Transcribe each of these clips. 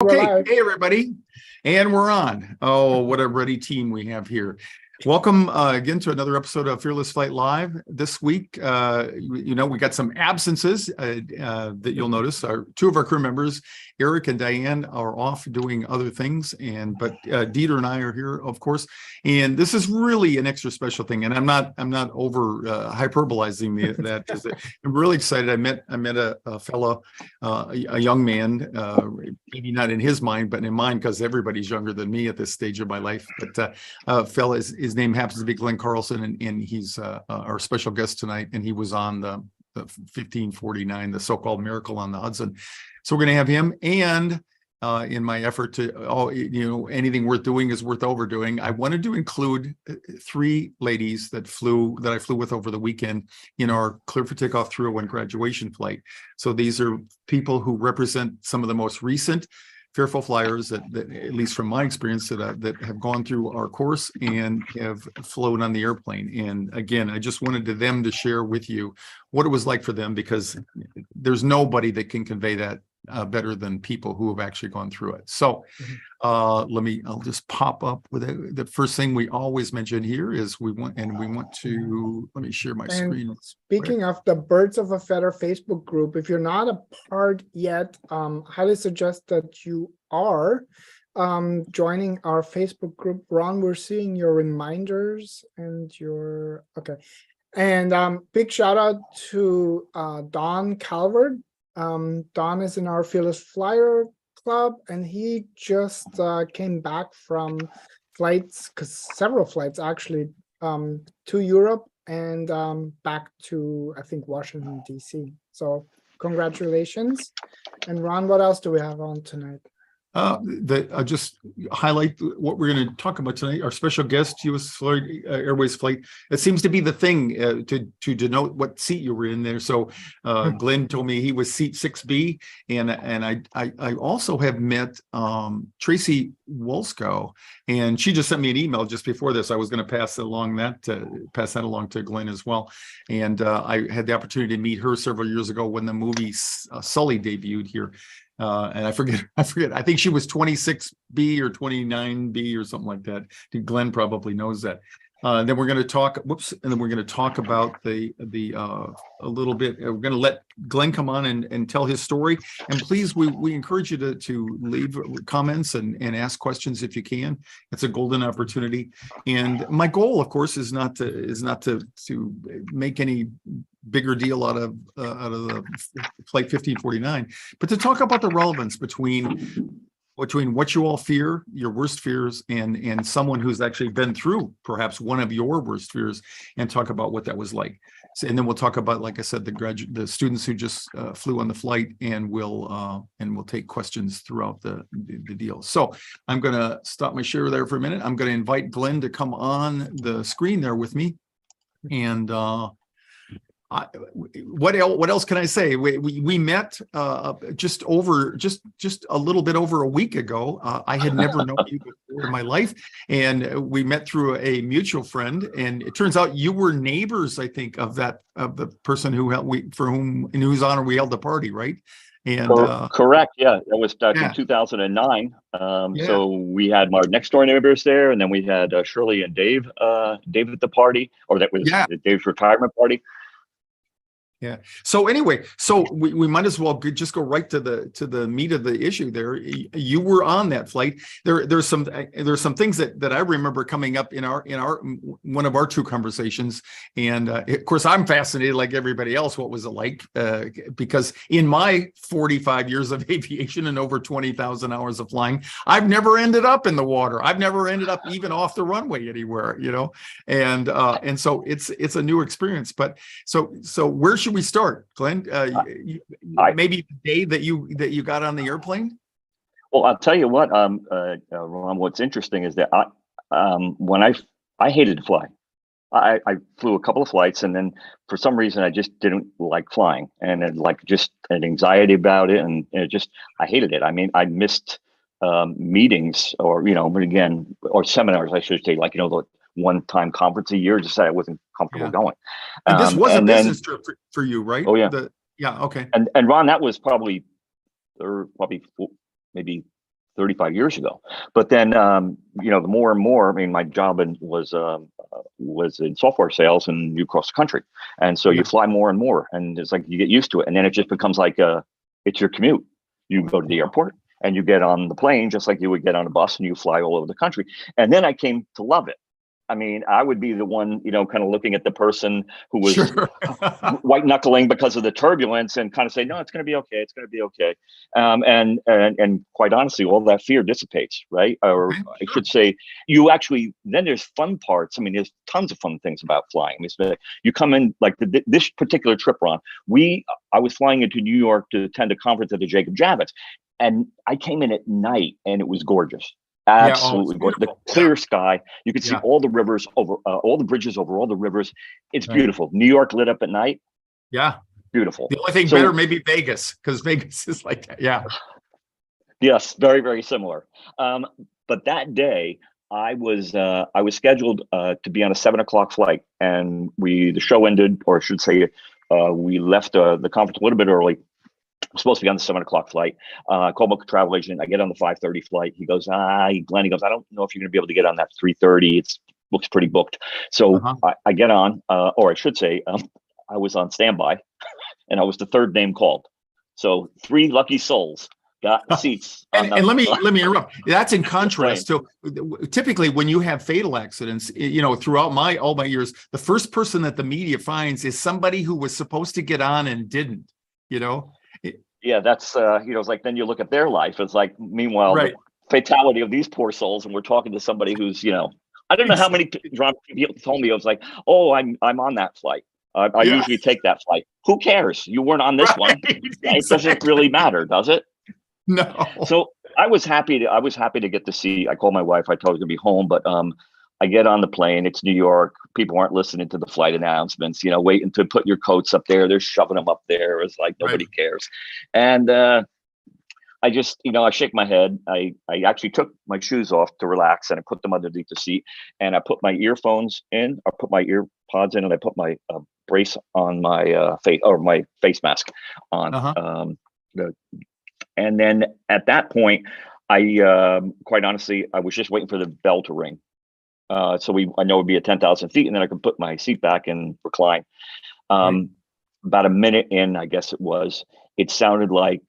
Okay, hey everybody, and we're on. Oh, what a ready team we have here. Welcome again to another episode of Fearless Flight Live. This week, we got some absences that you'll notice. Two of our crew members, Eric and Diane, are off doing other things, but Dieter and I are here, of course. And this is really an extra special thing. And I'm not over hyperbolizing that. I'm really excited. I met a fellow, a young man, maybe not in his mind, but in mine, because everybody's younger than me at this stage of my life. But fella his name happens to be Glen Carlson, and he's our special guest tonight, and he was on the 1549, the so-called Miracle on the Hudson. So we're going to have him, and in my effort to, anything worth doing is worth overdoing, I wanted to include three ladies that I flew with over the weekend in our Clear for Takeoff 301 graduation flight. So these are people who represent some of the most recent fearful flyers that at least from my experience, that have gone through our course and have flown on the airplane. And again, I just wanted them to share with you what it was like for them, because there's nobody that can convey that better than people who have actually gone through it. So I'll just pop up with it. The first thing we always mention here is we want to, let me share my screen. Speaking of the Birds of a Feather Facebook group, if you're not a part yet, highly suggest that you are joining our Facebook group. Ron, we're seeing your reminders and your, okay. And big shout out to Don Calvert. Don is in our Fearless Flyer Club, and he just came back from flights, several flights actually, to Europe and back to, I think, Washington, D.C. So congratulations. And Ron, what else do we have on tonight? I'll just highlight what we're going to talk about tonight. Our special guest, U.S. Airways flight. It seems to be the thing to denote what seat you were in there. So Glenn told me he was seat 6B, and I also have met Tracy Wolsko, and she just sent me an email just before this. I was going to pass that along to Glenn as well. And I had the opportunity to meet her several years ago when the movie Sully debuted here. And I forget. I think she was 26B or 29B or something like that. I think Glenn probably knows that. Then we're going to talk. And then we're going to talk about a little bit. We're going to let Glenn come on and tell his story. And please, we encourage you to leave comments and ask questions if you can. It's a golden opportunity. And my goal, of course, is not to make any bigger deal out of the flight 1549, but to talk about the relevance between what you all fear, your worst fears, and someone who's actually been through perhaps one of your worst fears, and talk about what that was like. So, and then we'll talk about, like I said, the students who just flew on the flight, and we'll take questions throughout the deal. So I'm going to stop my share there for a minute. I'm going to invite Glenn to come on the screen there with me, and what else can I say? We met just a little bit over a week ago. I had never known you before in my life, and we met through a mutual friend. And it turns out you were neighbors, I think, of the person in whose honor we held the party, right? And correct, yeah, that was back in 2009. So we had our next door neighbors there, and then we had Shirley and Dave at the party, or that was Dave's retirement party. Yeah. So anyway, we might as well just go right to the meat of the issue there. You were on that flight. There's some things that I remember coming up in our one of our two conversations, and of course I'm fascinated like everybody else. What was it like? Because in my 45 years of aviation and over 20,000 hours of flying, I've never ended up in the water. I've never ended up even off the runway anywhere, and so it's a new experience. But so where should we start, Glenn? Maybe the day that you got on the airplane? Well, I'll tell you what, Ron, what's interesting is that when I hated to fly. I flew a couple of flights, and then for some reason I just didn't like flying, and then just an anxiety about it, and I hated it. I mean, I missed meetings or seminars, I should say, the one-time conference a year, just that I wasn't comfortable going. And this was a business trip for you, right? Oh yeah. Yeah. Okay. And Ron, that was probably maybe 35 years ago. But then, you know, the more and more, I mean, my job was in software sales, and you cross the country. And so you fly more and more, and it's like you get used to it. And then it just becomes like it's your commute. You go to the airport and you get on the plane just like you would get on a bus, and you fly all over the country. And then I came to love it. I mean, I would be the one, you know, kind of looking at the person who was white knuckling because of the turbulence, and kind of say, no, it's going to be okay. It's going to be okay. And quite honestly, all that fear dissipates, right? Or I should say, you actually, then there's fun parts. I mean, there's tons of fun things about flying. I mean, so you come in like this particular trip, Ron, I was flying into New York to attend a conference at the Jacob Javits, and I came in at night, and it was gorgeous. Absolutely gorgeous. The clear sky. You could see all the rivers over, all the bridges over all the rivers. It's beautiful. New York lit up at night. Yeah. Beautiful. The only thing better, maybe Vegas, because Vegas is like that. Yeah. Yes, very, very similar. But that day I was scheduled to be on a 7 o'clock flight, and the show ended, or I should say, we left the conference a little bit early. I'm supposed to be on the 7 o'clock flight. I called my travel agent. I get on the 5:30 flight. He goes, Glenn, he goes, I don't know if you're going to be able to get on that 3:30. It looks pretty booked. So I get on, or I should say, I was on standby, and I was the third name called. So 3 lucky souls got seats. And let me interrupt. That's in contrast to typically when you have fatal accidents, you know, throughout all my years, the first person that the media finds is somebody who was supposed to get on and didn't, you know. Yeah, that's you know, it's like then you look at their life. It's like, meanwhile, the fatality of these poor souls, and we're talking to somebody who's, you know, I don't know how many people told me. I was like, oh, I'm on that flight. I usually take that flight. Who cares? You weren't on this one. It doesn't really matter, does it? No. So I was happy to get to see. I called my wife. I told her I was gonna be home, but I get on the plane. It's New York. People aren't listening to the flight announcements, you know, waiting to put your coats up there. They're shoving them up there. It's like nobody cares. And I just, you know, I shake my head. I actually took my shoes off to relax, and I put them underneath the seat, and I put my earphones in, I put my ear pods in, and I put my brace on my face, or my face mask on. And then at that point, I quite honestly, I was just waiting for the bell to ring. So I know it'd be at 10,000 feet, and then I could put my seat back and recline. About a minute in, I guess it sounded like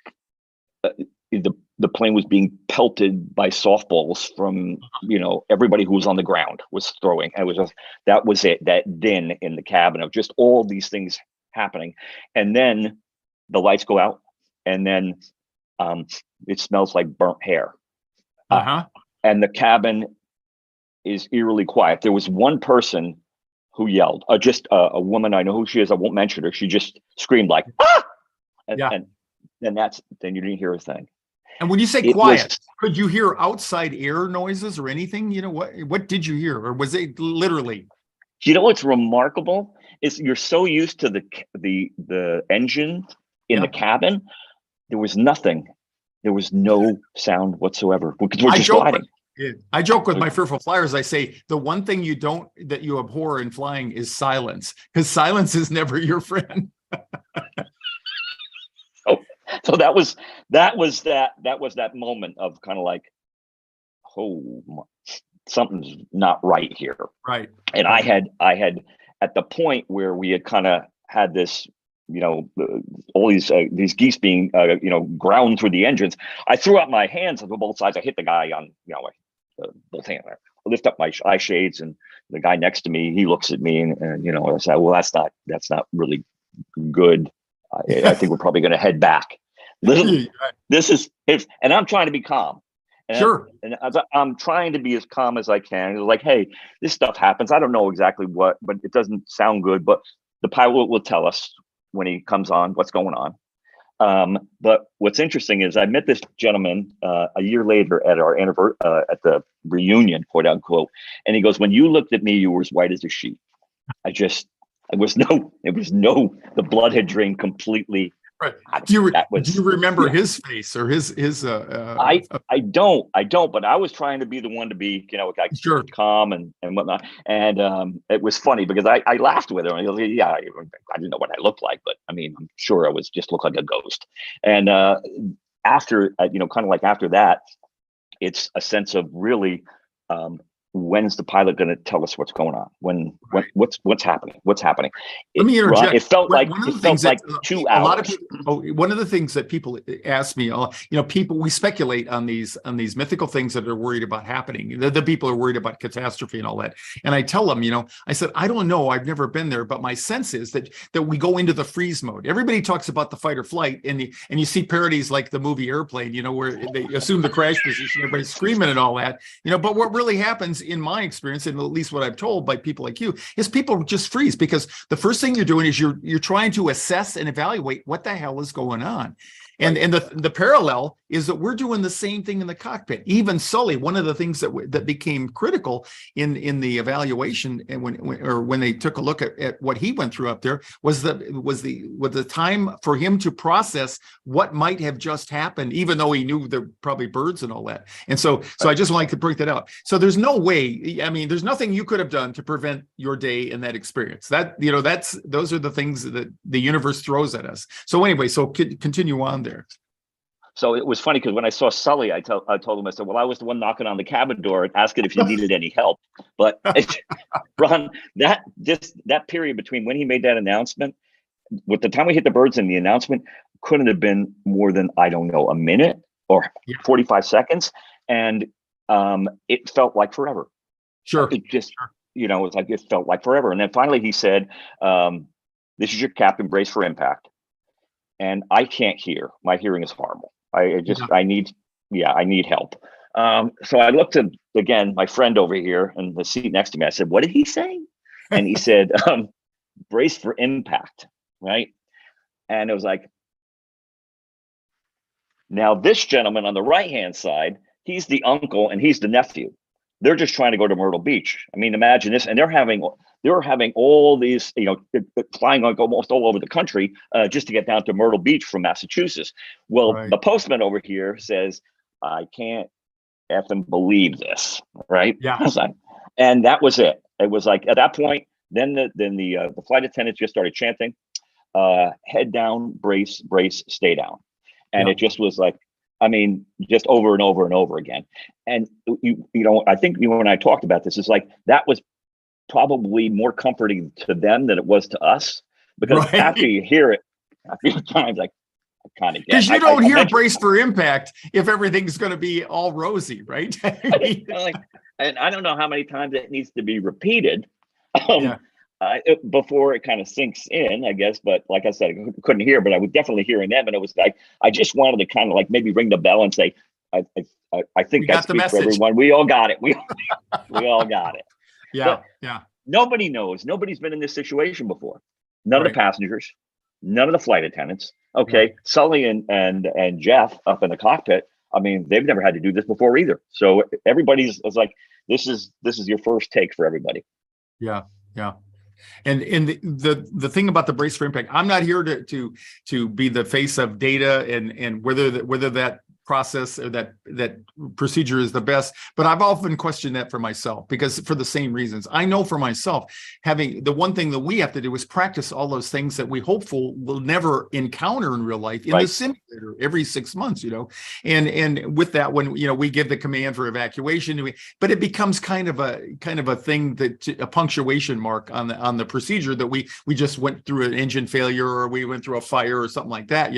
the plane was being pelted by softballs from, you know, everybody who was on the ground was throwing. It was just, that was it, that din in the cabin of just all these things happening. And then the lights go out, and then it smells like burnt hair. And the cabin is eerily quiet. There was one person who yelled, just a woman. I know who she is. I won't mention her. She just screamed like, ah! And then you didn't hear a thing. And when you say quiet, could you hear outside air noises or anything? You know, what did you hear? Or was it literally? You know, what's remarkable is you're so used to the engine in the cabin. There was nothing. There was no sound whatsoever because we're just gliding. I joke with my fearful flyers. I say the one thing that you abhor in flying is silence, because silence is never your friend. So that was that moment of kind of like, oh, something's not right here. Right. And I had at the point where we had kind of had this, you know, all these geese being, you know, ground through the engines. I threw out my hands on both sides. I hit the guy on, you know, both hands there. I lift up my eye shades, and the guy next to me, he looks at me, and you know, I said, well, that's not really good. I think we're probably going to head back. This is, and I'm trying to be calm. And I'm trying to be as calm as I can. It's like, hey, this stuff happens. I don't know exactly what, but it doesn't sound good. But the pilot will tell us when he comes on what's going on. But what's interesting is I met this gentleman a year later at our anniversary, at the reunion, quote unquote. And he goes, when you looked at me, you were as white as a sheet. The blood had drained completely. Right. Do you remember his face or his? I don't. But I was trying to be the one to be, you know, like calm and whatnot. And it was funny because I laughed with him. And he goes, yeah, I didn't know what I looked like, but I mean, I'm sure I was just looked like a ghost. And after, you know, kind of like after that, It's a sense of really, when's the pilot going to tell us what's going on? What's happening? What's happening? Let me interject. It felt like one of the things like that 2 a lot of hours. people, one of the things that people ask me, we speculate on these mythical things that are worried about happening. The people are worried about catastrophe and all that. And I tell them, I said, I don't know, I've never been there, but my sense is that we go into the freeze mode. Everybody talks about the fight or flight, and you see parodies like the movie Airplane, where they assume the crash position, everybody's screaming and all that, but what really happens in my experience, and at least what I've told by people like you, is people just freeze, because the first thing you're doing is you're trying to assess and evaluate what the hell is going on. And the parallel is that we're doing the same thing in the cockpit. Even Sully, one of the things that became critical in the evaluation, and when they took a look at what he went through up there, was the time for him to process what might have just happened, even though he knew there were probably birds and all that. And so I just like to bring that out. So there's no way. I mean, there's nothing you could have done to prevent your day in that experience. Those are the things that the universe throws at us. So anyway, continue on there. So it was funny because when I saw Sully, I told him, I said, well, I was the one knocking on the cabin door and asking if you needed any help. But Ron, that period between when he made that announcement, with the time we hit the birds and the announcement, couldn't have been more than, I don't know, a minute or 45 seconds. And it felt like forever. Sure. It just, it's like it felt like forever. And then finally he said, this is your captain, brace for impact. And I can't hear. My hearing is horrible. I need help. So I looked at, again, my friend over here in the seat next to me. I said, what did he say? And he said, brace for impact, right? And it was like, now this gentleman on the right-hand side, he's the uncle and he's the nephew. They're just trying to go to Myrtle Beach. I mean, imagine this. And they're having all these, flying almost all over the country just to get down to Myrtle Beach from Massachusetts. Well, The postman over here says, I can't effing believe this, right? Yeah. And that was it. It was like, at that point, then the flight attendants just started chanting, head down, brace, stay down. And it just was like, I mean, just over and over and over again. And I think you and I talked about this. It's like that was probably more comforting to them than it was to us, because after you hear it a few times, like I kind of get. Because you don't hear brace for impact if everything's going to be all rosy, right? And I don't know how many times it needs to be repeated. Before it kind of sinks in, I guess. But like I said, I couldn't hear, but I was definitely hearing them. And it was like, I just wanted to kind of like maybe ring the bell and say, I think I speak for everyone. We all got it. We all got it. Yeah. Nobody knows. Nobody's been in this situation before. None of the passengers, none of the flight attendants. Okay. Yeah. Sully and Jeff up in the cockpit. I mean, they've never had to do this before either. So everybody's like, this is your first take for everybody. Yeah. And the thing about the brace for impact, I'm not here to be the face of data and whether that process or that procedure is the best, but I've often questioned that for myself, because for the same reasons. I know for myself, having the one thing that we have to do is practice all those things that we hopeful will never encounter in real life in the simulator every 6 months, and with that, when we give the command for evacuation, but it becomes kind of a thing, that a punctuation mark on the procedure, that we just went through an engine failure, or we went through a fire or something like that,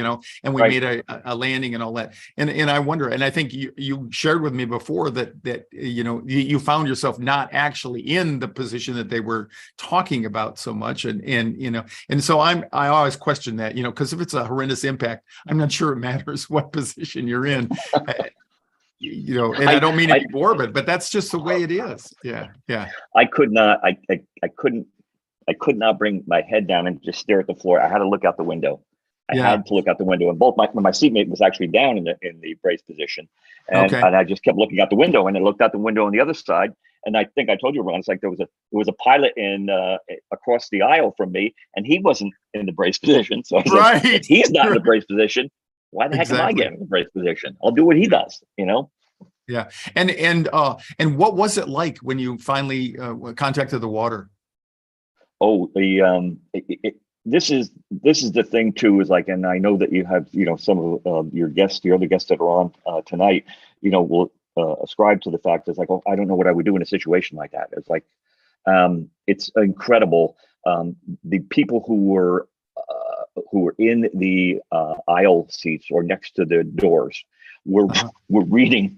and we made a landing and all that. And I wonder, and I think you shared with me before that you found yourself not actually in the position that they were talking about so much, and so I always question that, because if it's a horrendous impact, I'm not sure it matters what position you're in, and I don't mean to be morbid, but that's just the way it is. Yeah. I could not bring my head down and just stare at the floor. I had to look out the window. I had to look out the window, and both my seatmate was actually down in the brace position, and I just kept looking out the window, and I looked out the window on the other side, and I think I told you, Ron, it's like there was a pilot across the aisle from me, and he wasn't in the brace position, so I was like, if he's not in the brace position, why the heck am I getting in the brace position? I'll do what he does, Yeah, and what was it like when you finally contacted the water? Oh, this is the thing too, is like, and I know that you have, some of your other guests that are on tonight, will ascribe to the fact that it's like, oh, I don't know what I would do in a situation like that. It's like, it's incredible. The people who were in the aisle seats or next to the doors were reading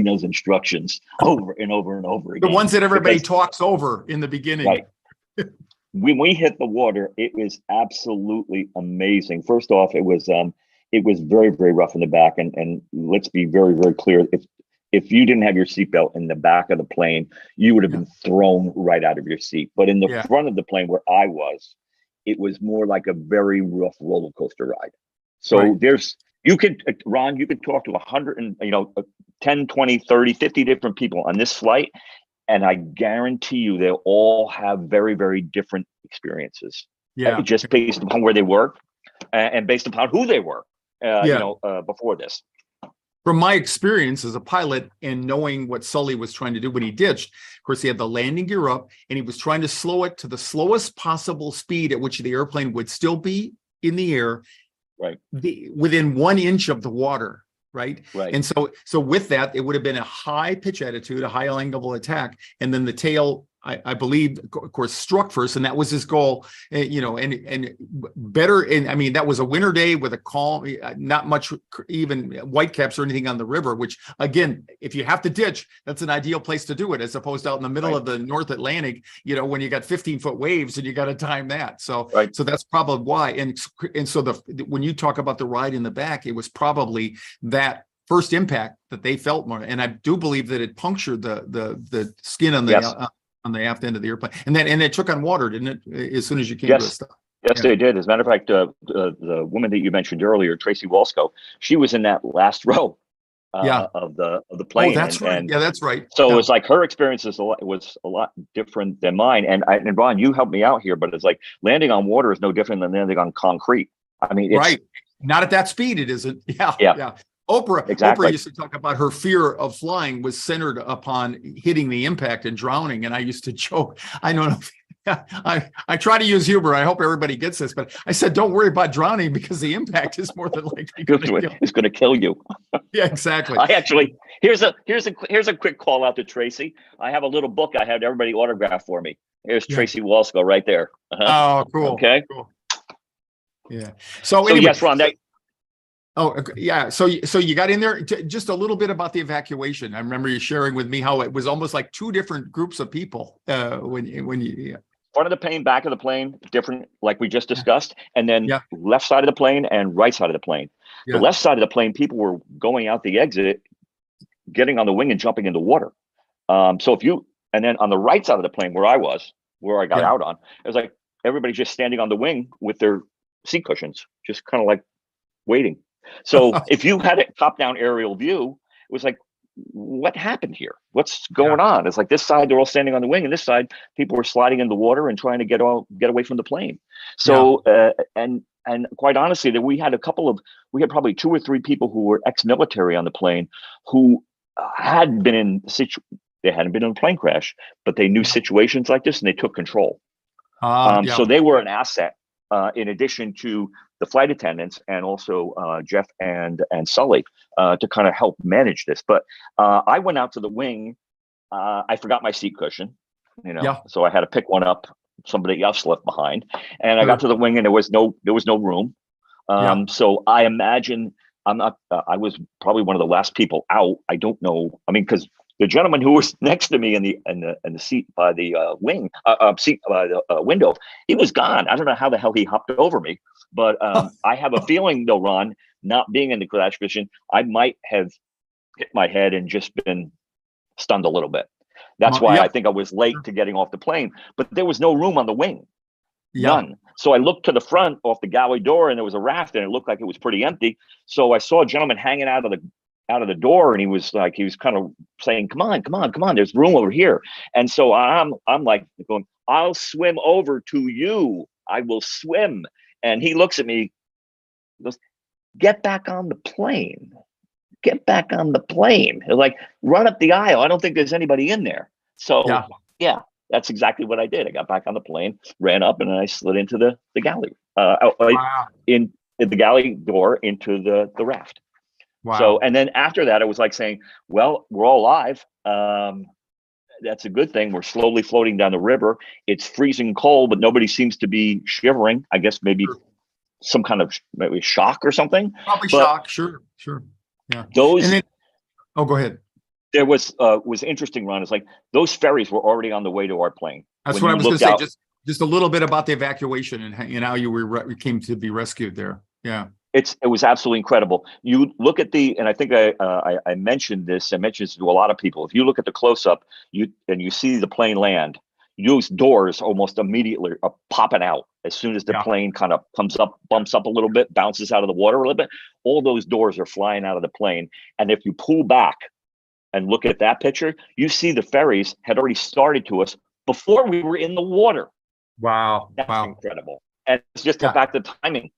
those instructions over and over and over again. The ones that everybody talks over in the beginning. Right. When we hit the water, it was absolutely amazing. First off, it was very, very rough in the back, and let's be very, very clear. If you didn't have your seatbelt in the back of the plane, you would have been thrown right out of your seat. But in the front of the plane where I was, it was more like a very rough roller coaster ride. So Ron, you could talk to 100 and 10, 20, 30, 50 different people on this flight, and I guarantee you they'll all have very, very different experiences. Just based upon where they work and based upon who they were, before this. From my experience as a pilot and knowing what Sully was trying to do when he ditched, of course, he had the landing gear up and he was trying to slow it to the slowest possible speed at which the airplane would still be in the air, right? Within 1 inch of the water, right? Right. And so with that, it would have been a high pitch attitude, a high angle attack, and then the tail, I believe, of course, struck first, and that was his goal. And better. And I mean, that was a winter day with a calm, not much even whitecaps or anything on the river. Which, again, if you have to ditch, that's an ideal place to do it, as opposed to out in the middle of the North Atlantic. When you got 15-foot waves and you got to time that. So that's probably why. And so when you talk about the ride in the back, it was probably that first impact that they felt more. And I do believe that it punctured the skin on the on the aft end of the airplane, and it took on water, didn't it? As soon as you came to a stop. Yes, they did. As a matter of fact, the woman that you mentioned earlier, Tracy Walsco, she was in that last row of the plane. Oh, that's right. Yeah, that's right. So it was like her experience was a lot different than mine. And Ron, you helped me out here, but it's like landing on water is no different than landing on concrete. I mean, it's, not at that speed, it isn't. Yeah. Oprah used to talk about her fear of flying was centered upon hitting the impact and drowning. And I used to joke, I don't know. I try to use humor. I hope everybody gets this, but I said, don't worry about drowning because the impact is more than likely it's going to kill you. Yeah, exactly. I actually, here's a quick call out to Tracy. I have a little book I had everybody autograph for me. Here's Tracy Walsco right there. Oh, cool. Okay. Cool. Yeah. So anyway, yes, Ron, oh, yeah. So you got in there. Just a little bit about the evacuation. I remember you sharing with me how it was almost like two different groups of people when you. Front of the plane, back of the plane, different, like we just discussed, and then left side of the plane and right side of the plane. The left side of the plane, people were going out the exit, getting on the wing and jumping into water. And then on the right side of the plane, where I got out on, it was like everybody just standing on the wing with their seat cushions, just kind of like waiting. So if you had a top-down aerial view, it was like, what happened here? What's going on? It's like this side, they're all standing on the wing, and this side, people were sliding in the water and trying to get away from the plane. So, and quite honestly, that we had probably 2 or 3 people who were ex-military on the plane who had been they hadn't been in a plane crash, but they knew situations like this and they took control. So they were an asset in addition to the flight attendants and also Jeff and Sully to kind of help manage this. But I went out to the wing. I forgot my seat cushion, so I had to pick one up. Somebody else left behind, and I got to the wing, and there was no room. So I imagine I was probably one of the last people out. I don't know. I mean, because the gentleman who was next to me in the seat by the seat by the window, he was gone. I don't know how the hell he hopped over me, but I have a feeling though, Ron, not being in the crash position, I might have hit my head and just been stunned a little bit. That's why I think I was late to getting off the plane, but there was no room on the wing. None. So I looked to the front off the galley door and there was a raft and it looked like it was pretty empty. So I saw a gentleman hanging out of the door and he was kind of saying, come on, there's room over here. And so I'm like going, I'll swim over to you. I will swim. And he looks at me, he goes, get back on the plane. Get back on the plane. Like, run up the aisle. I don't think there's anybody in there. So yeah, that's exactly what I did. I got back on the plane, ran up, and then I slid into the galley, in the galley door into the raft. Wow. So, and then after that, it was like saying, well, we're all alive. That's a good thing. We're slowly floating down the river. It's freezing cold, but nobody seems to be shivering. I guess maybe Sure. some kind of maybe shock or something. Probably But shock. Sure. Yeah. those, And then, oh, go ahead. there was interesting, Ron. It's like those ferries were already on the way to our plane. That's When what I you was going to looked say. out, Just a little bit about the evacuation and how you were came to be rescued there. Yeah. it was absolutely incredible. You look at and I think I mentioned this. I mentioned this to a lot of people. If you look at the close up, you see the plane land, those doors almost immediately are popping out as soon as the plane kind of comes up, bumps up a little bit, bounces out of the water a little bit. All those doors are flying out of the plane, and if you pull back and look at that picture, you see the ferries had already started to us before we were in the water. Wow. That's incredible. And it's just the fact that timing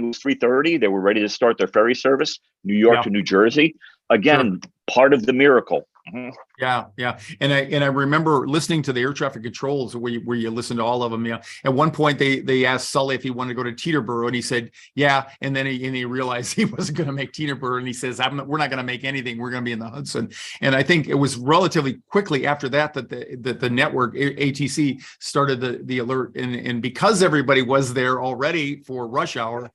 was 3:30. They were ready to start their ferry service, New York to New Jersey. Again, part of the miracle. Mm-hmm. Yeah. And I remember listening to the air traffic controls where you listen to all of them. Yeah. At one point they asked Sully if he wanted to go to Teterboro, and he said, yeah. And then he realized he wasn't going to make Teterboro, and he says, we're not going to make anything. We're going to be in the Hudson. And I think it was relatively quickly after that the network ATC started the alert, and because everybody was there already for rush hour,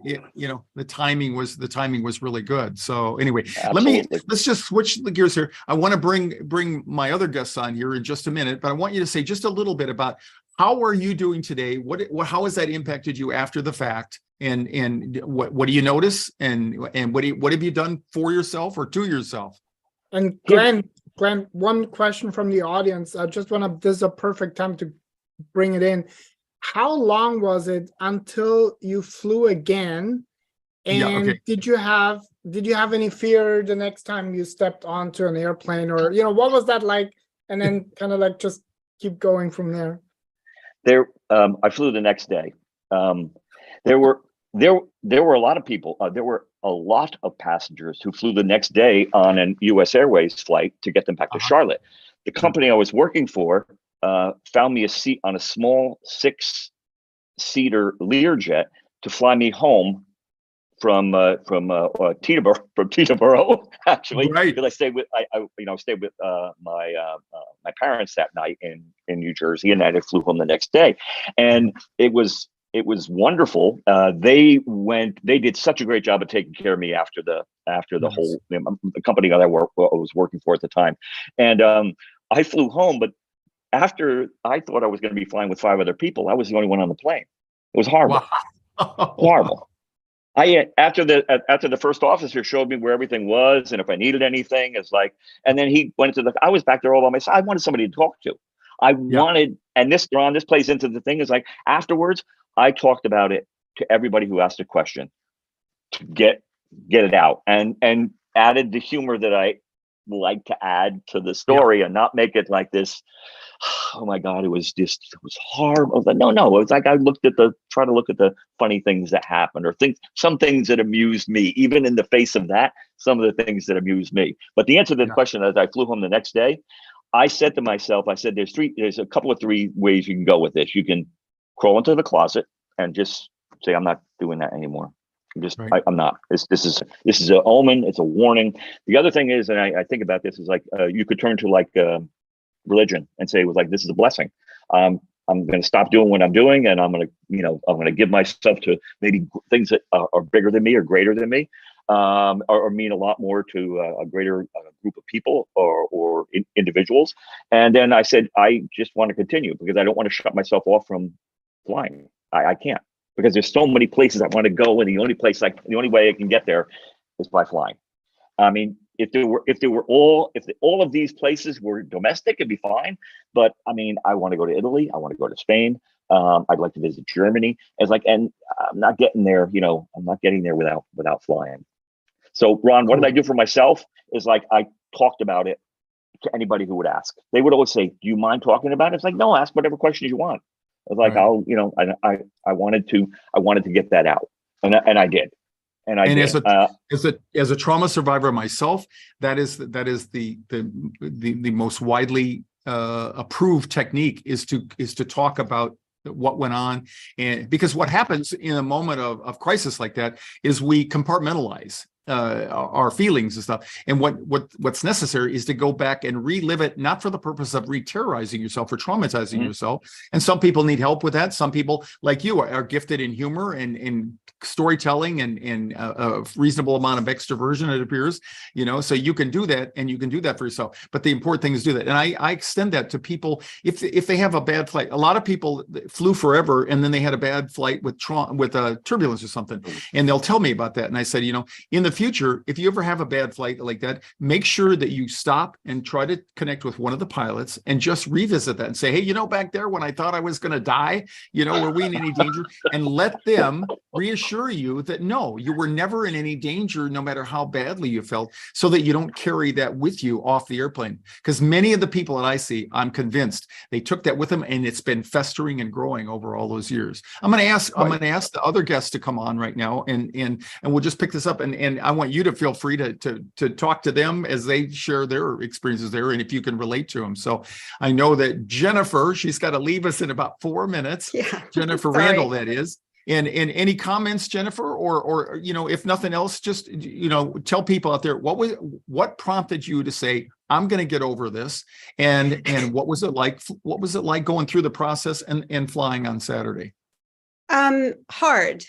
the timing was really good. So anyway, let's just switch the gears here. I want to bring my other guests on here in just a minute, but I want you to say just a little bit about how are you doing today? How has that impacted you after the fact? And what do you notice? And what have you done for yourself or to yourself? And Glen, one question from the audience. This is a perfect time to bring it in. How long was it until you flew again? And did you have any fear the next time you stepped onto an airplane, or what was that like? And then kind of like just keep going from there. I flew the next day. There were a lot of people. There were a lot of passengers who flew the next day on an U.S. Airways flight to get them back to Charlotte. The company I was working for found me a seat on a small 6-seater Learjet to fly me home from Teterboro, actually, because I stayed with my parents that night in New Jersey, and then I flew home the next day, and it was wonderful. They did such a great job of taking care of me after the whole the company that I was working for at the time, and I flew home, but after I thought I was going to be flying with 5 other people, I was the only one on the plane. It was horrible. Wow. Horrible. After the first officer showed me where everything was and if I needed anything, and then he went into I was back there all by myself. I wanted somebody to talk to. And this plays into the thing is like afterwards, I talked about it to everybody who asked a question to get it out and added the humor that I like to add to the story and not make it like this. Oh my God, it was horrible. I was like, no. It was like I try to look at the funny things that happened, or some things that amused me, even in the face of that, some of the things that amused me. But the answer to the question, as I flew home the next day, I said to myself, there's a couple of 3 ways you can go with this. You can crawl into the closet and just say, I'm not doing that anymore. I'm not. This is an omen. It's a warning. The other thing is, and I think about this, is like you could turn to religion and say it was like, this is a blessing. I'm going to stop doing what I'm doing, and I'm going to give myself to maybe things that are bigger than me or greater than me, or mean a lot more to a greater group of people or individuals. And then I said, I just want to continue because I don't want to shut myself off from flying. I can't, because there's so many places I want to go, and the only way I can get there is by flying. I mean, if all of these places were domestic, it'd be fine. But I mean, I want to go to Italy. I want to go to Spain. I'd like to visit Germany. And I'm not getting there. I'm not getting there without flying. So, Ron, what did I do for myself? Is like I talked about it to anybody who would ask. They would always say, "Do you mind talking about it?" It's like, no, ask whatever questions you want. I was like, I wanted to get that out, and I did. And as a trauma survivor myself, that is the most widely approved technique is to talk about what went on. And because what happens in a moment of crisis like that is we compartmentalize, our feelings and stuff. And what's necessary is to go back and relive it, not for the purpose of re-terrorizing yourself or traumatizing yourself. And some people need help with that. Some people, like you, are gifted in humor and in storytelling and a reasonable amount of extroversion, it appears, so you can do that, and you can do that for yourself. But the important thing is do that. And I extend that to people if they have a bad flight. A lot of people flew forever and then they had a bad flight with turbulence or something, and they'll tell me about that. And I said, in the future, if you ever have a bad flight like that, make sure that you stop and try to connect with one of the pilots and just revisit that and say, hey, back there when I thought I was going to die, were we in any danger? And let them reassure you that no, you were never in any danger, no matter how badly you felt, so that you don't carry that with you off the airplane. Because many of the people that I see, I'm convinced they took that with them, and it's been festering and growing over all those years. I'm going to ask the other guests to come on right now, and we'll just pick this up. And I want you to feel free to talk to them as they share their experiences there, and if you can relate to them. So I know that Jennifer, she's got to leave us in about 4 minutes. Yeah. Jennifer Randall, that is. And any comments, Jennifer, or if nothing else, just tell people out there what prompted you to say, I'm going to get over this, and what was it like? What was it like going through the process and flying on Saturday? Hard.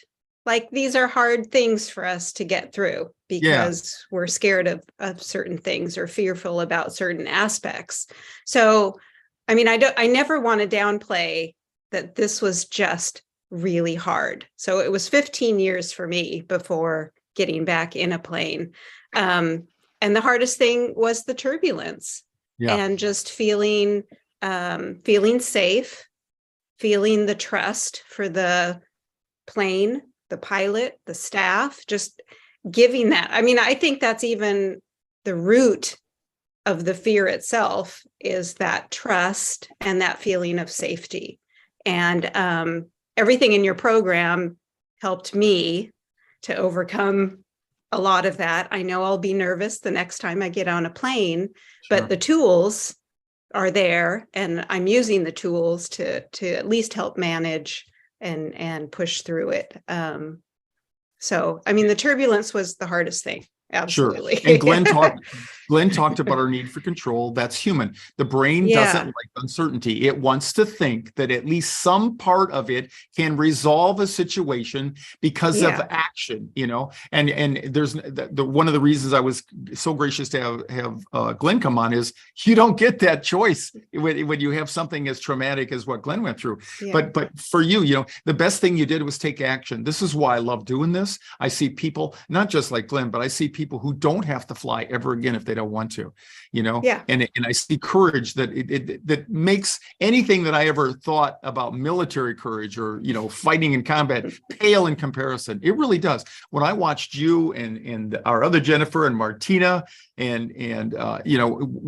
Like, these are hard things for us to get through because we're scared of certain things or fearful about certain aspects. So, I mean, I never want to downplay that this was just really hard. So it was 15 years for me before getting back in a plane. And the hardest thing was the turbulence and just feeling safe, feeling the trust for the plane, the pilot, the staff, just giving that. I mean, I think that's even the root of the fear itself, is that trust and that feeling of safety. And everything in your program helped me to overcome a lot of that. I know I'll be nervous the next time I get on a plane, but the tools are there, and I'm using the tools to at least help manage and push through it. So, I mean, the turbulence was the hardest thing. Absolutely. Sure. And Glen talked about our need for control. That's human. The brain doesn't like uncertainty. It wants to think that at least some part of it can resolve a situation because of action, and there's one of the reasons I was so gracious to have Glen come on is you don't get that choice when you have something as traumatic as what Glen went through. But for you, the best thing you did was take action. This is why I love doing this. I see people, not just like Glen, but I see people who don't have to fly ever again if they don't want to, and I see courage that makes anything that I ever thought about military courage or, fighting in combat pale in comparison. It really does. When I watched you and our other Jennifer and Martina and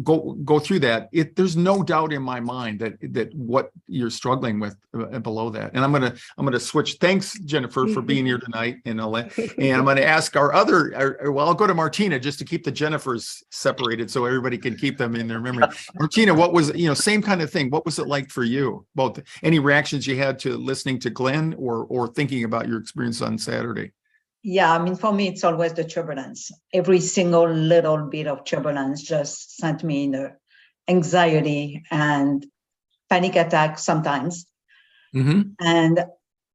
go through that, there's no doubt in my mind that what you're struggling with below that. And I'm gonna switch. Thanks, Jennifer, for being here tonight, and I'm gonna ask I'll go to Martina just to keep the Jennifers separated so everybody can keep them in their memory. Martina, what was same kind of thing? What was it like for you? Both any reactions you had to listening to Glen or thinking about your experience on Saturday? Yeah, I mean, for me, it's always the turbulence. Every single little bit of turbulence just sent me in anxiety and panic attack sometimes. And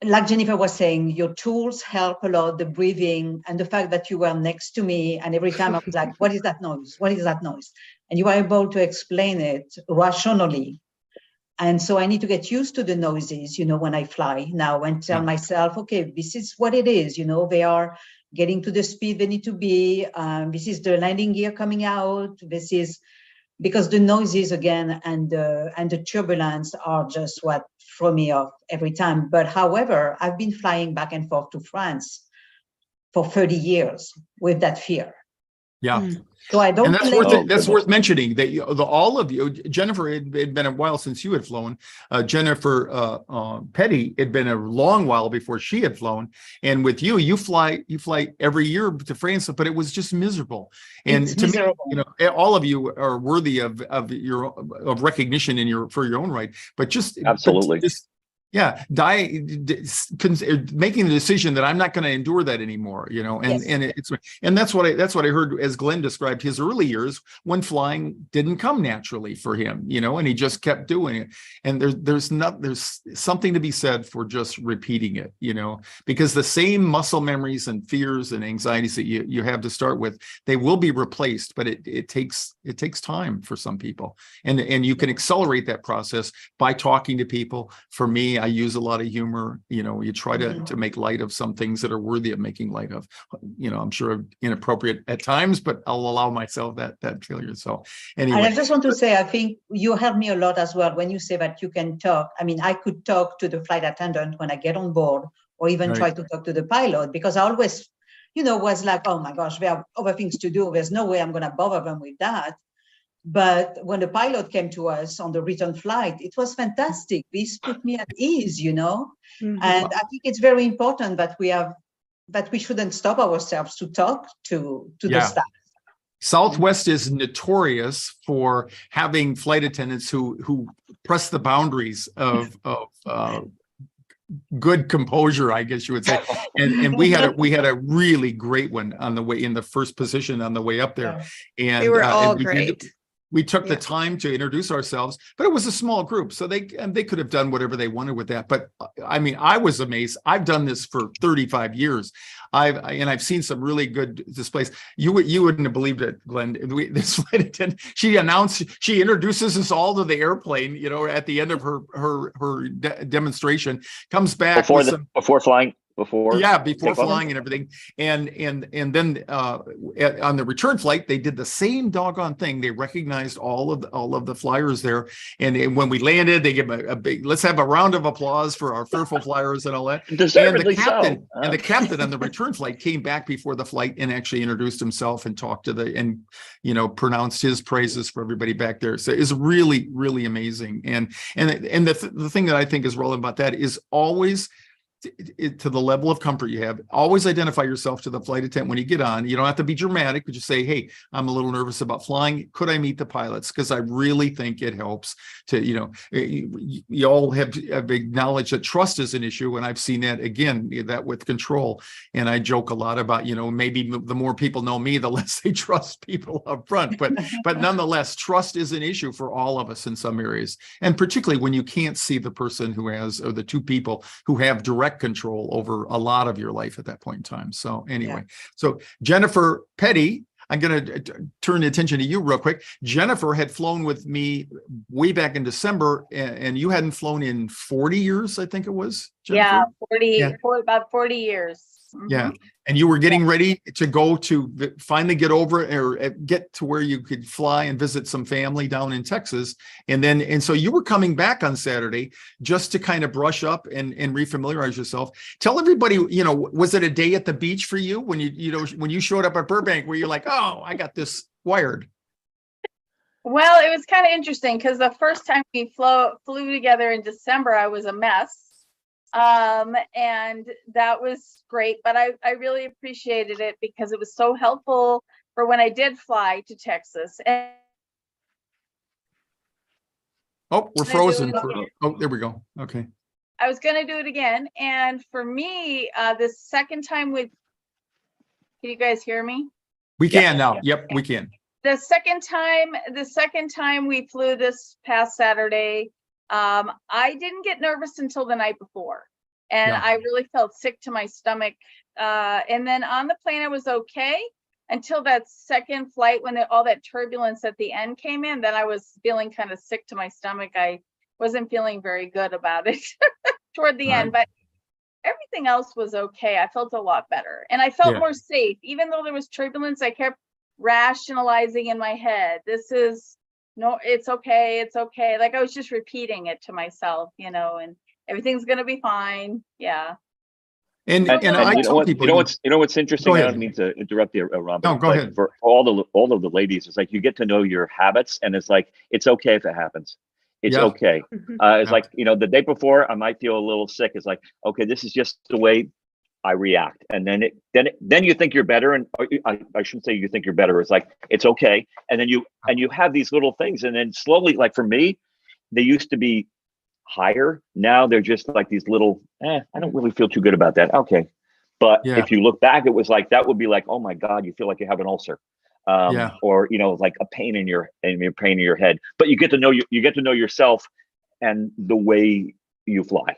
like Jennifer was saying, your tools help a lot, the breathing and the fact that you were next to me. And every time I was like, what is that noise? What is that noise? And you were able to explain it rationally. And so I need to get used to the noises, when I fly now, and tell myself, okay, this is what it is. They are getting to the speed they need to be. This is the landing gear coming out. This is because the noises again and the turbulence are just what throw me off every time. But however, I've been flying back and forth to France for 30 years with that fear. Yeah. So I don't. And that's worth mentioning that all of you, Jennifer, it had been a while since you had flown. Jennifer Petty, it had been a long while before she had flown. And with you fly every year to France, but it was just miserable. And it's to miserable. Me, all of you are worthy of recognition for your own right. But just absolutely. Yeah, making the decision that I'm not going to endure that anymore, you know, and that's what I heard as Glen described his early years when flying didn't come naturally for him, you know, and he just kept doing it. And there's something to be said for just repeating it, you know, because the same muscle memories and fears and anxieties that you have to start with, they will be replaced, but it takes time for some people, and you can accelerate that process by talking to people. For me, I use a lot of humor. You know, you try to make light of some things that are worthy of making light of. You know, I'm sure inappropriate at times, but I'll allow myself that failure. So anyway. And I just want to say, I think you helped me a lot as well when you say that you can talk. I mean, I could talk to the flight attendant when I get on board, or even try to talk to the pilot, because I always, you know, was like, oh my gosh, there are other things to do. There's no way I'm going to bother them with that. But when the pilot came to us on the return flight, it was fantastic. This put me at ease, you know. And I think it's very important that we shouldn't stop ourselves to talk to the staff. Southwest is notorious for having flight attendants who press the boundaries of good composure, I guess you would say. And we had a really great one on the way in the first position on the way up there. And they were all great. We took the time to introduce ourselves, but it was a small group, so they could have done whatever they wanted with that. But I mean, I was amazed. I've done this for 35 years. I've seen some really good displays. You wouldn't have believed it, Glen. This flight attendant, she introduces us all to the airplane, you know, at the end of her demonstration, comes back before flying. Before flying and everything, and then on the return flight they did the same doggone thing. They recognized all of the flyers there, and when we landed, they give a big, let's have a round of applause for our fearful flyers and all that. Deservedly and the captain on the return flight came back before the flight and actually introduced himself and talked and you know, pronounced his praises for everybody back there. So it's really, really amazing. And the thing that I think is relevant about that is always, to the level of comfort you have, always identify yourself to the flight attendant when you get on. You don't have to be dramatic, but just say, hey, I'm a little nervous about flying. Could I meet the pilots? Because I really think it helps to, you know, you all have acknowledged that trust is an issue. And I've seen that again, that with control. And I joke a lot about, you know, maybe the more people know me, the less they trust people up front. But nonetheless, trust is an issue for all of us in some areas. And particularly when you can't see the person who has, or the two people who have direct control over a lot of your life at that point in time. So anyway, so Jennifer Petty, I'm going to turn attention to you real quick. Jennifer had flown with me way back in December, and you hadn't flown in 40 years, I think it was, Jennifer? For about 40 years. Yeah. And you were getting ready to go to finally get over or get to where you could fly and visit some family down in Texas. And so you were coming back on Saturday just to kind of brush up and refamiliarize yourself. Tell everybody, you know, was it a day at the beach for you when when you showed up at Burbank where you're like, oh, I got this wired? Well, it was kind of interesting because the first time we flew together in December, I was a mess. And that was great, but I really appreciated it because it was so helpful for when I did fly to Texas. And oh, we're frozen. Oh, there we go. Okay. I was going to do it again. And for me, the second time can you guys hear me? We can now. Yep, we can. The second time we flew this past Saturday, I didn't get nervous until the night before, and I really felt sick to my stomach. And then on the plane, I was okay until that second flight when all that turbulence at the end came in. Then I was feeling kind of sick to my stomach. I wasn't feeling very good about it toward the end, but everything else was okay. I felt a lot better, and I felt more safe. Even though there was turbulence, I kept rationalizing in my head, no, it's okay. It's okay. Like I was just repeating it to myself, you know, and everything's going to be fine. Yeah. And I tell people, you know what's interesting? I don't mean to interrupt you, Ron. No, go ahead. For all of the ladies, it's like you get to know your habits, and it's like it's okay if it happens. It's okay. It's like, you know, the day before I might feel a little sick. It's like, okay, this is just the way I react, and then you think you're better, and I shouldn't say you think you're better. It's like it's okay, and then you have these little things, and then slowly, like for me, they used to be higher. Now they're just like these little, I don't really feel too good about that. Okay. But if you look back, it was like, that would be like, oh my God, you feel like you have an ulcer. Or, you know, like a pain in your head, but you get to know you get to know yourself and the way you fly.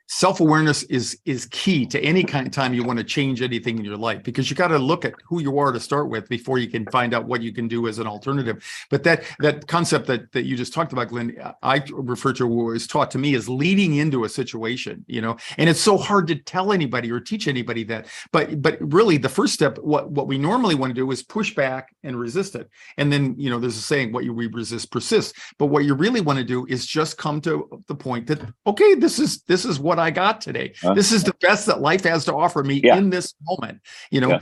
Self-awareness is key to any kind of time you want to change anything in your life, because you got to look at who you are to start with before you can find out what you can do as an alternative. But that concept that you just talked about, Glenn, I refer to, was taught to me as leading into a situation, you know, and it's so hard to tell anybody or teach anybody that. But really, the first step, what we normally want to do is push back and resist it. And then, you know, there's a saying, what we resist persists. But what you really want to do is just come to the point that, okay, this is what I got today. This is the best that life has to offer me in this moment, you know.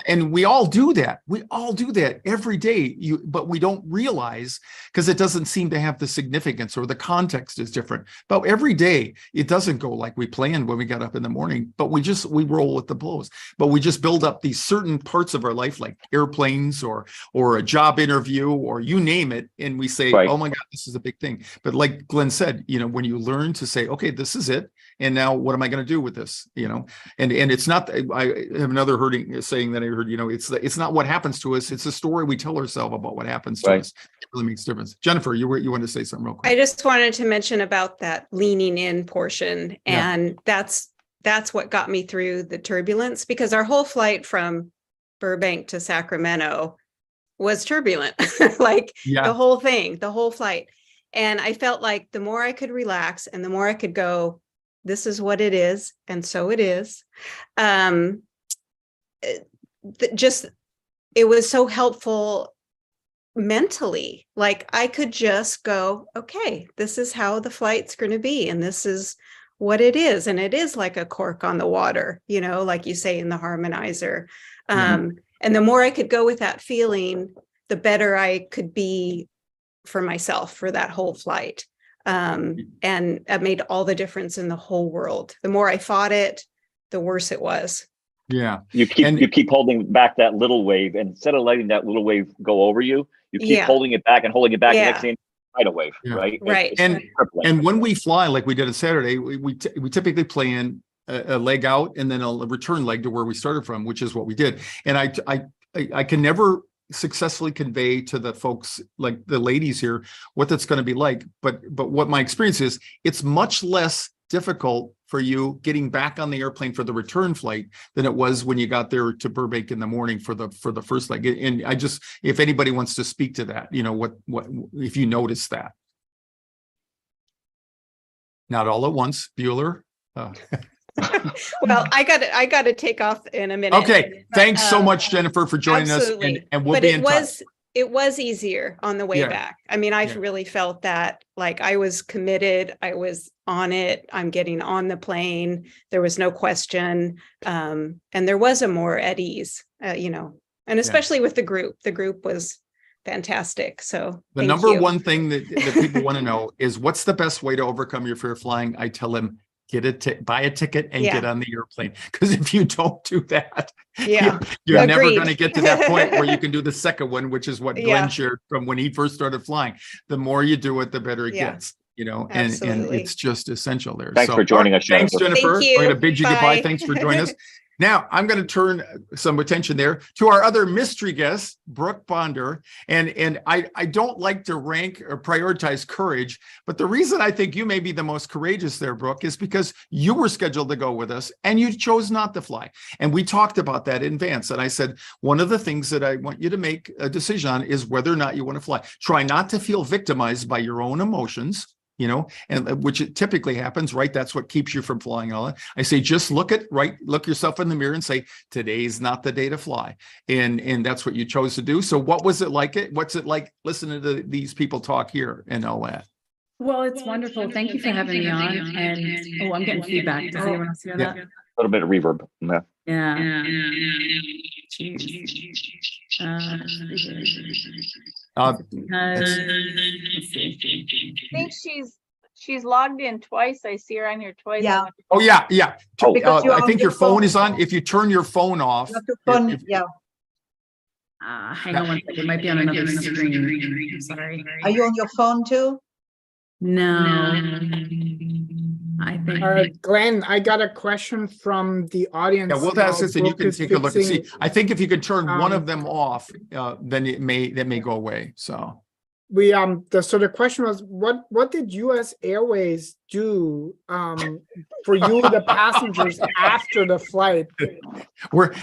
And we all do that. We all do that every day. But we don't realize, because it doesn't seem to have the significance, or the context is different. But every day it doesn't go like we planned when we got up in the morning, but we roll with the blows. But we just build up these certain parts of our life, like airplanes or a job interview, or you name it, and we say, oh my God, this is a big thing. But like Glenn said, you know, when you learn to say, okay, this is it, and now what am I going to do with this? You know, and it's not, I have another saying that I heard, you know, it's not what happens to us. It's a story we tell ourselves about what happens to us. It really makes a difference. Jennifer, you wanted to say something real quick. I just wanted to mention about that leaning in portion. And that's what got me through the turbulence, because our whole flight from Burbank to Sacramento was turbulent, like the whole thing, the whole flight. And I felt like the more I could relax and the more I could go, this is what it is, and so it is. It was so helpful mentally. Like I could just go, okay, this is how the flight's going to be, and this is what it is. And it is like a cork on the water, you know, like you say in the harmonizer. And the more I could go with that feeling, the better I could be for myself for that whole flight. And it made all the difference in the whole world. The more I fought it, the worse it was. Yeah. You keep holding back that little wave, and instead of letting that little wave go over you, you keep holding it back and holding it back. And next thing, tidal wave, right? Right. And when we fly, like we did on Saturday, we typically plan a leg out and then a return leg to where we started from, which is what we did. And I can never successfully convey to the folks, like the ladies here, what that's going to be like. But what my experience is, it's much less difficult for you getting back on the airplane for the return flight than it was when you got there to Burbank in the morning for the first leg. And I just, if anybody wants to speak to that, you know, what if you notice that? Not all at once, Bueller. Well, I got to take off in a minute. Okay, thanks so much, Jennifer, for joining us, and we'll be in touch. It was easier on the way back. I mean, I really felt that, like, I was committed. I was on it. I'm getting on the plane. There was no question. And there was a more at ease, you know, and especially with the group. The group was fantastic. So the number one thing that people want to know is, what's the best way to overcome your fear of flying? I tell them, buy a ticket and get on the airplane. Because if you don't do that, you're never going to get to that point where you can do the second one, which is what Glen shared from when he first started flying. The more you do it, the better it gets, you know, and it's just essential there. Thanks for joining us, Jennifer. Thanks, Jennifer. Thank you. I'm going to bid you goodbye. Thanks for joining us. Now, I'm going to turn some attention there to our other mystery guest, Brooke Bonder. And I don't like to rank or prioritize courage, but the reason I think you may be the most courageous there, Brooke, is because you were scheduled to go with us and you chose not to fly. And we talked about that in advance. And I said, one of the things that I want you to make a decision on is whether or not you want to fly. Try not to feel victimized by your own emotions, you know, and which it typically happens, right? That's what keeps you from flying all that. I say, just look yourself in the mirror and say, today's not the day to fly. And that's what you chose to do. So what was it like? What's it like listening to these people talk here and all that? Well, it's wonderful. Thank you for having me on. And I'm getting feedback. Does anyone else hear that? A little bit of reverb. Yeah. I think she's logged in twice. I see her on here twice. Yeah. Oh, yeah. I think your phone is on. phone. If you turn your phone off. Hang on one second. It might be on another screen. I'm sorry. Are you on your phone too? No, I think. Glenn, I got a question from the audience. Yeah, we'll ask while this and you Brooke can is take a look and see. fixing- I think if you could turn one um, of them off, then that may go away. So We so the question was, what did US Airways do for you, the passengers, after the flight? we're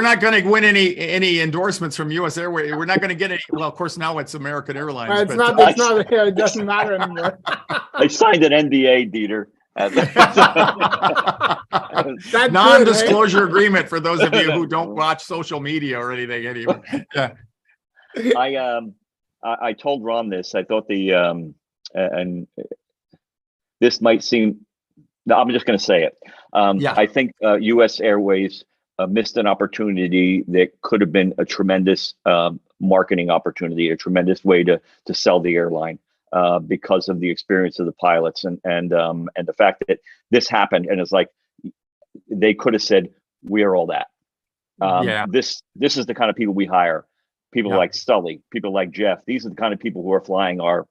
not going to win any endorsements from US Airways. We're not going to get any. Well, of course, now it's American Airlines. It's but, not it doesn't matter anymore. I signed an NDA, Dieter. That's non-disclosure agreement for those of you who don't watch social media or anything. Anyway, yeah. I told Ron this. I thought and this might seem. No, I'm just going to say it. Yeah. I think U.S. Airways missed an opportunity that could have been a tremendous marketing opportunity, a tremendous way to sell the airline because of the experience of the pilots and the fact that this happened. And it's like they could have said, "We are all that." This is the kind of people we hire. People like Sully, people like Jeff. These are the kind of people who are flying our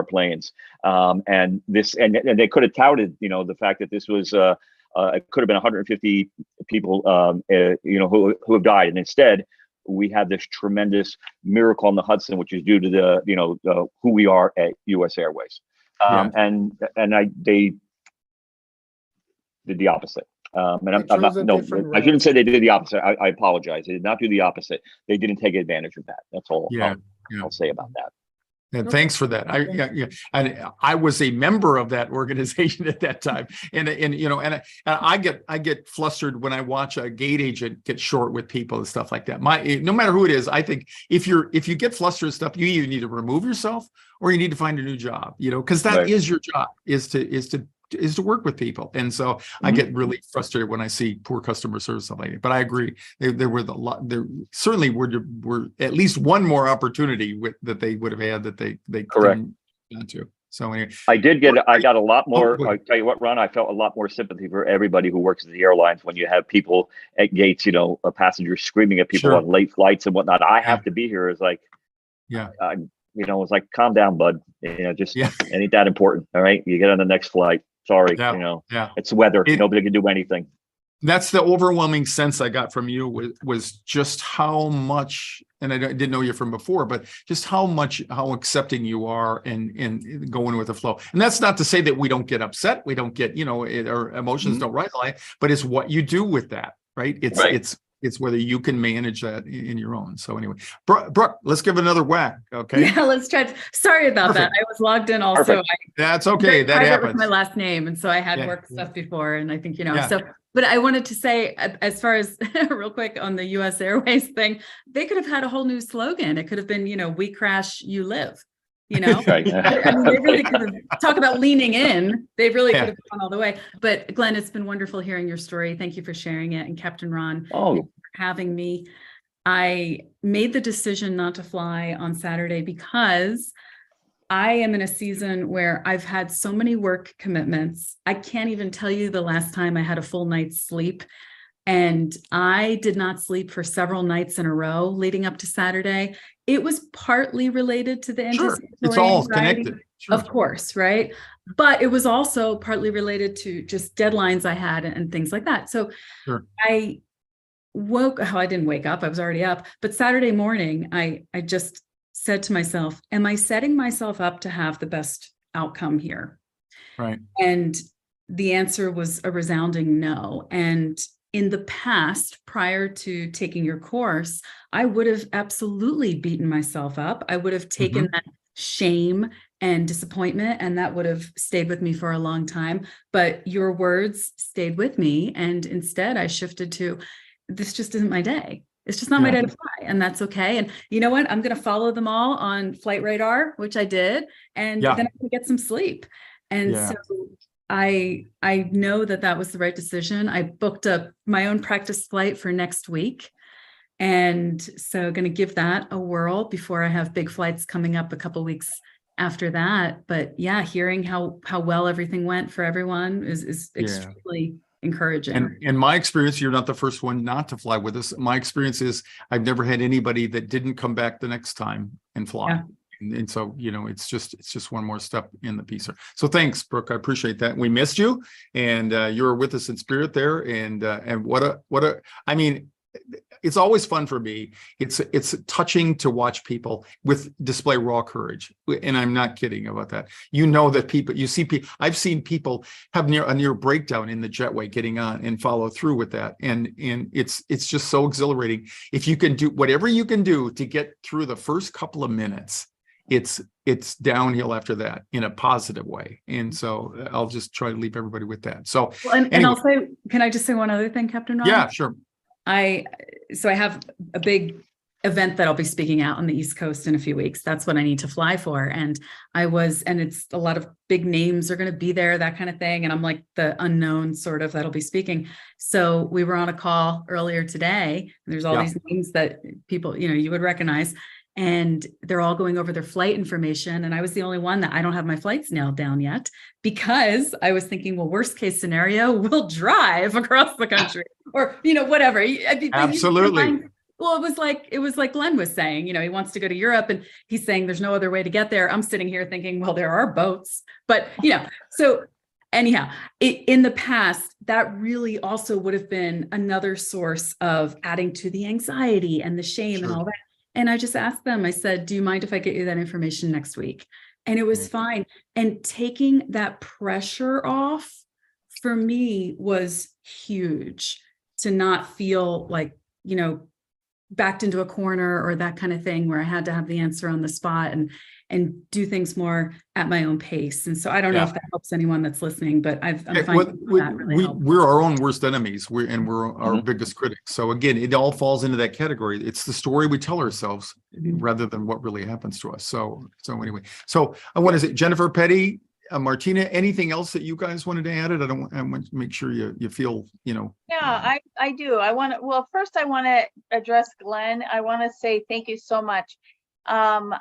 planes. And they could have touted, the fact that this was it could have been 150 people, who have died, and instead we have this tremendous miracle on the Hudson, which is due to the who we are at U.S. Airways. They did the opposite. And I'm not, no, I shouldn't say they did the opposite. I apologize. They did not do the opposite. They didn't take advantage of that. That's all I'll say about that. And thanks for that. I was a member of that organization at that time, and I get flustered when I watch a gate agent get short with people and stuff like that. No matter who it is, I think if you get flustered and stuff, you either need to remove yourself or you need to find a new job. Because that is your job, is to work with people. And so I get really frustrated when I see poor customer service, stuff like that. But I agree, there certainly were at least one more opportunity that they would have had that they couldn't get to. So anyway, I got a lot more. I tell you what, Ron, I felt a lot more sympathy for everybody who works at the airlines when you have people at gates, passengers screaming at people on late flights and whatnot. I have to be here. Is like, it's like, calm down, bud. Just it ain't that important. All right, you get on the next flight. Sorry, it's weather. Nobody can do anything. That's the overwhelming sense I got from you was just how much, and I didn't know you from before, but just how accepting you are and going with the flow. And that's not to say that we don't get upset, we don't get, our emotions don't rise high, but it's what you do with that, right? It's whether you can manage that in your own. So anyway, Brooke, let's give it another whack. Okay. Yeah, let's try. Sorry about that. I was logged in also. That's okay. That happens. With my last name. And so I had work stuff before. And I think, but I wanted to say, as far as real quick on the US Airways thing, they could have had a whole new slogan. It could have been, we crash, you live. I mean, they really could have talk about leaning in. They really could have gone all the way. But Glenn, it's been wonderful hearing your story. Thank you for sharing it. And Captain Ron, thank you for having me. I made the decision not to fly on Saturday because I am in a season where I've had so many work commitments. I can't even tell you the last time I had a full night's sleep. And I did not sleep for several nights in a row leading up to Saturday. It was partly related to the anticipatory it's all anxiety, connected. of course, right? But it was also partly related to just deadlines I had and things like that. So I didn't wake up, I was already up. But Saturday morning, I just said to myself, am I setting myself up to have the best outcome here? Right. And the answer was a resounding no. And in the past, prior to taking your course, I would have absolutely beaten myself up. I would have taken that shame and disappointment, and that would have stayed with me for a long time. But your words stayed with me. And instead, I shifted to, this just isn't my day. It's just not my day to fly. And that's okay. And you know what? I'm going to follow them all on Flight Radar, which I did. And then I can get some sleep. And so I know that was the right decision. I booked my own practice flight for next week. And so going to give that a whirl before I have big flights coming up a couple weeks after that. But hearing how well everything went for everyone is extremely encouraging. And my experience, you're not the first one not to fly with us. My experience is I've never had anybody that didn't come back the next time and fly. And so, it's just one more step in the piece. So thanks, Brooke. I appreciate that. We missed you, and you were with us in spirit there. And I mean, it's always fun for me. It's touching to watch people display raw courage, and I'm not kidding about that. That I've seen people have a near breakdown in the jetway getting on and follow through with that, and it's just so exhilarating. If you can do whatever you can do to get through the first couple of minutes, it's downhill after that in a positive way. And so I'll just try to leave everybody with that. So, and I'll say, can I just say one other thing, Captain Ron? Yeah, sure. I have a big event that I'll be speaking out on the East Coast in a few weeks. That's what I need to fly for. And it's a lot of big names are going to be there, that kind of thing. And I'm like the unknown sort of that'll be speaking. So we were on a call earlier today, and there's all these names that people, you would recognize, and they're all going over their flight information. And I was the only one that I don't have my flights nailed down yet, because I was thinking, well, worst case scenario, we'll drive across the country or, whatever. Absolutely. Well, it was like Glen was saying, he wants to go to Europe, and he's saying there's no other way to get there. I'm sitting here thinking, well, there are boats, but so anyhow, in the past, that really also would have been another source of adding to the anxiety and the shame and all that. And I just asked them, I said, do you mind if I get you that information next week? And it was fine. And taking that pressure off for me was huge, to not feel like, backed into a corner or that kind of thing, where I had to have the answer on the spot and do things more at my own pace. And so I don't know if that helps anyone that's listening, but I'm finding that really helpful. We're our own worst enemies. We're our biggest critics. So again, it all falls into that category. It's the story we tell ourselves rather than what really happens to us. So anyway, so what is it, Jennifer, Petty, Martina, anything else that you guys wanted to add? I want to make sure you feel, Yeah, I do. First I want to address Glen. I want to say thank you so much. I'm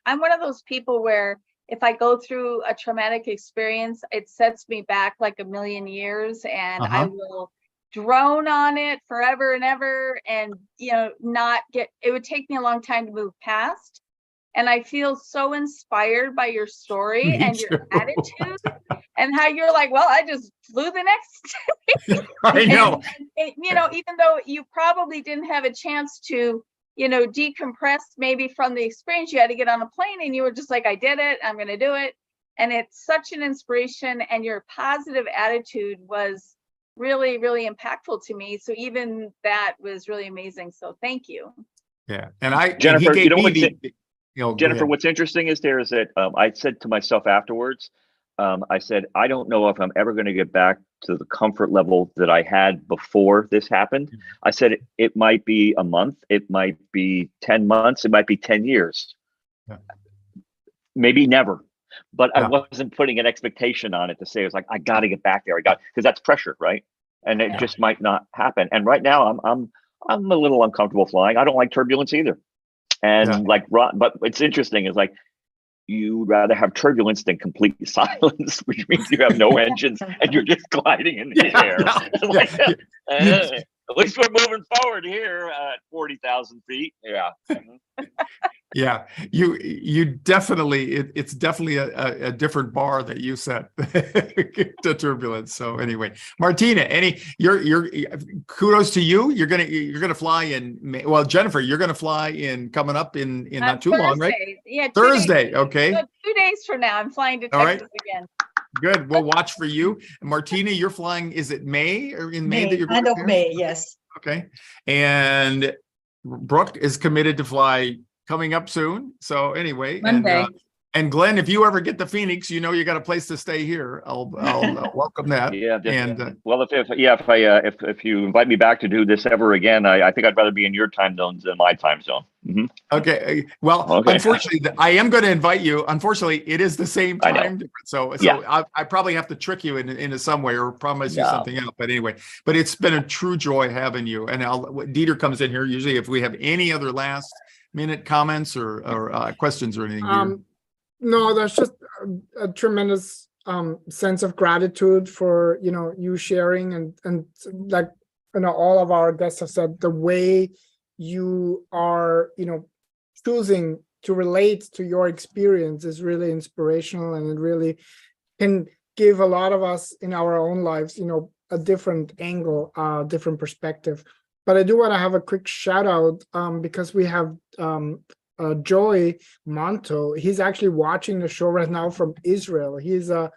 one of those people where if I go through a traumatic experience, it sets me back like a million years, and I will drone on it forever and ever, and it would take me a long time to move past. And I feel so inspired by your story and your attitude, and how you're like, well, I just flew the next day. I know. And, even though you probably didn't have a chance to, decompress maybe from the experience, you had to get on a plane, and you were just like, I did it, I'm going to do it. And it's such an inspiration, and your positive attitude was really, really impactful to me. So even that was really amazing. So thank you. Yeah. And Jennifer, Jennifer, what's interesting is that I said to myself afterwards, I said, I don't know if I'm ever going to get back to the comfort level that I had before this happened. I said, it might be a month, it might be 10 months, it might be 10 years, maybe never. But I wasn't putting an expectation on it to say, it was like, I got to get back there. Because that's pressure, right? And it just might not happen. And right now I'm a little uncomfortable flying. I don't like turbulence either. And but it's interesting is like, you would rather have turbulence than complete silence, which means you have no engines and you're just gliding in the air. At least we're moving forward here at 40,000 feet. Yeah. Yeah, you definitely, it's definitely a different bar that you set to turbulence. So anyway, Martina, you're kudos to you. You're gonna fly in May. Well, Jennifer, you're gonna fly in coming up in not too long, right? Yeah, Thursday. Okay. So 2 days from now, I'm flying to Texas again. Good. We'll watch for you. Martina, you're flying. Is it May or in May that you're end of May? Yes. Okay. And Brooke is committed to fly coming up soon. So anyway, Monday. And Glen, if you ever get to Phoenix, you got a place to stay here. I'll welcome that. Yeah. And well, if you invite me back to do this ever again, I think I'd rather be in your time zone than my time zone. Mm-hmm. Okay. Well, unfortunately, I am going to invite you. Unfortunately, it is the same time difference. So I probably have to trick you into some way or promise you something else. But anyway, it's been a true joy having you. And Dieter comes in here usually if we have any other last minute comments or questions or anything. No, that's just a tremendous sense of gratitude for you sharing and like all of our guests have said, the way you are choosing to relate to your experience is really inspirational, and it really can give a lot of us in our own lives, a different angle, different perspective. But I do want to have a quick shout out because we have Joey Monto. He's actually watching the show right now from Israel. He's a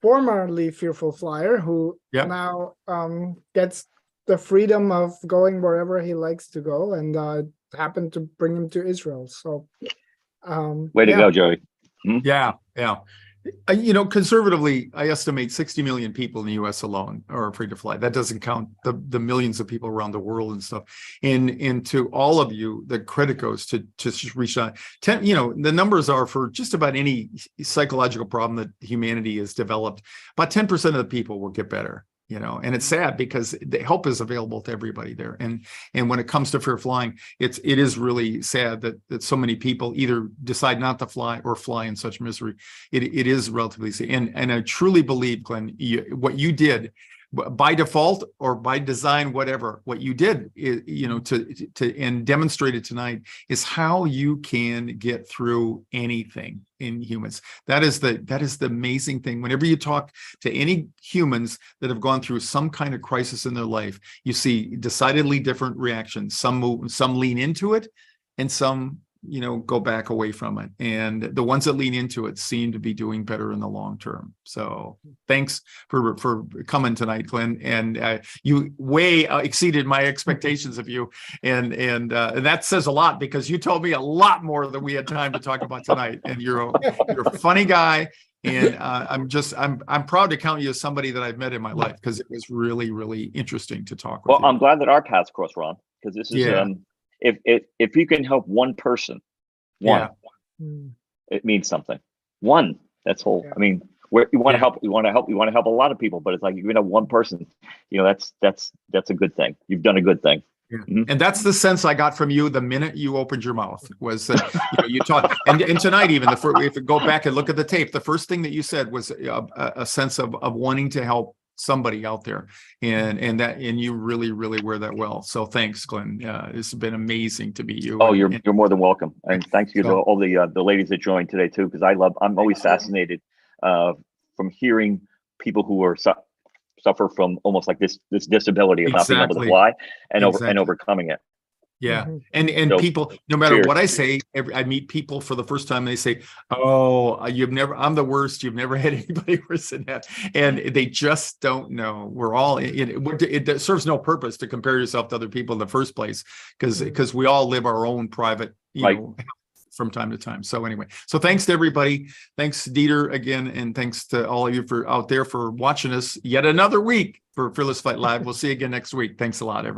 formerly fearful flyer who now gets the freedom of going wherever he likes to go, and happened to bring him to Israel. So way to go, Joey. Yeah. Conservatively, I estimate 60 million people in the US alone are afraid to fly. That doesn't count the millions of people around the world and stuff. And to all of you, the credit goes to just reach out. The numbers are for just about any psychological problem that humanity has developed, about 10% of the people will get better. And it's sad because the help is available to everybody there. And when it comes to fear flying, it is really sad that so many people either decide not to fly or fly in such misery. It is relatively sad. And I truly believe, Glen, what you did by default or by design, whatever, what you did, to and demonstrated tonight is how you can get through anything in humans. That is the amazing thing. Whenever you talk to any humans that have gone through some kind of crisis in their life, you see decidedly different reactions. Some lean into it, and some go back away from it. And the ones that lean into it seem to be doing better in the long term. So thanks for coming tonight, Glen. And you way exceeded my expectations of you. And that says a lot, because you told me a lot more than we had time to talk about tonight. And you're a funny guy. And I'm proud to count you as somebody that I've met in my life, because it was really, really interesting to talk with you. Well, I'm glad that our paths cross, Ron, because this is if you can help one person, it means something. One, that's all. I mean, you want to help a lot of people, but it's like, you know, one person, that's a good thing. You've done a good thing. Yeah. Mm-hmm. And that's the sense I got from you the minute you opened your mouth, was that you taught, and tonight even, if you go back and look at the tape, the first thing that you said was a sense of wanting to help somebody out there, and you really, really wear that well. So thanks, Glen. It's been amazing to meet you. Oh, you're more than welcome, and thanks to all the ladies that joined today too, because I'm always fascinated from hearing people who are suffer from almost like this disability of not being able to fly and overcoming it. Yeah. And so, people, no matter what I say, I meet people for the first time, and they say, "Oh, I'm the worst. You've never had anybody worse than that." And they just don't know. We're all, it serves no purpose to compare yourself to other people in the first place, because we all live our own private, from time to time. So anyway, so thanks to everybody. Thanks, Dieter, again. And thanks to all of you out there for watching us yet another week for Fearless Flight Live. We'll see you again next week. Thanks a lot, everybody.